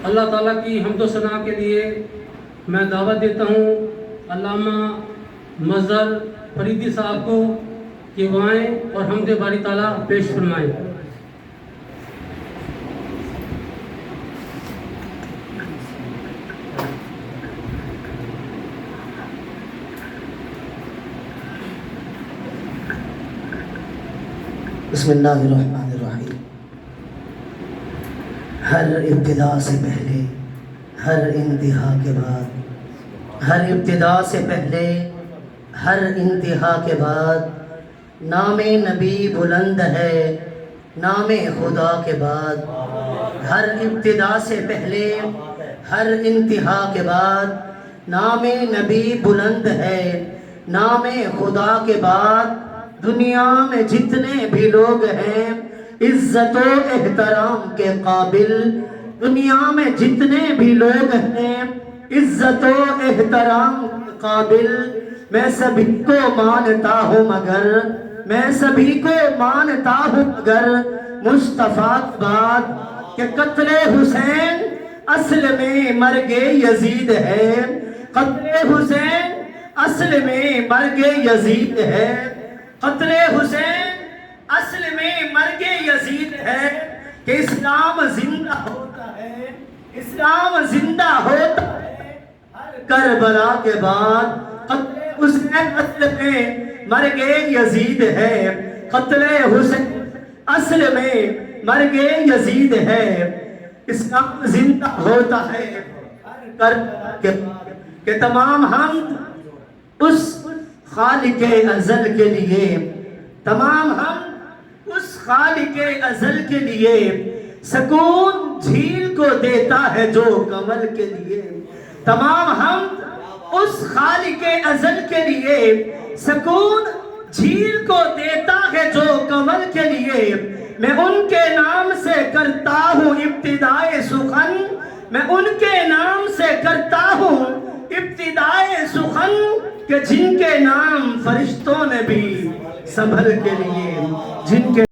اللہ تعالیٰ کی حمد و ثنا کے لیے میں دعوت دیتا ہوں علامہ مظہر فریدی صاحب کو کہ وہ آئیں اور حمد باری تعالیٰ پیش فرمائیں۔ بسم اللہ الرحمن الرحیم۔ ہر ابتدا سے پہلے، ہر انتہا کے بعد، ہر ابتدا سے پہلے، ہر انتہا کے بعد، نام نبی بلند ہے نام خدا کے بعد۔ ہر ابتدا سے پہلے، ہر انتہا کے بعد، نام نبی بلند ہے نام خدا کے بعد۔ دنیا میں جتنے بھی لوگ ہیں عزت و احترام کے قابل، دنیا میں جتنے بھی لوگ ہیں عزت و احترام کے قابل، میں سبھی کو مانتا ہوں مگر، میں سبھی کو مانتا ہوں مگر مصطفیٰ کی بات کہ قتل حسین اصل میں مرگ یزید ہے، قتل حسین اصل میں مرگ یزید ہے، قتل حسین اصل میں مرگ یزید ہے کہ اسلام زندہ ہوتا ہے، اسلام زندہ ہوتا ہے ہر کربلا کے بعد۔ قتل حسین اصل میں مرگ یزید ہے، قتل حسین اصل میں مرگ یزید ہے، اسلام زندہ ہوتا ہے ہر کربلا کے بعد۔ کہ تمام حمد اس خالق ازل کے لیے، تمام حمد اس خالق ازل کے لیے، سکون جھیل کو دیتا ہے جو کمل کے لیے۔ تمام حمد اس خالق ازل کے لیے، سکون جھیل کو دیتا ہے جو کمل کے لیے۔ میں ان کے نام سے کرتا ہوں ابتدائے سخن، میں ان کے نام سے کرتا ہوں ابتدائے سخن کہ جن کے نام فرشتوں نے بھی سنبھل کے لیے، جن کے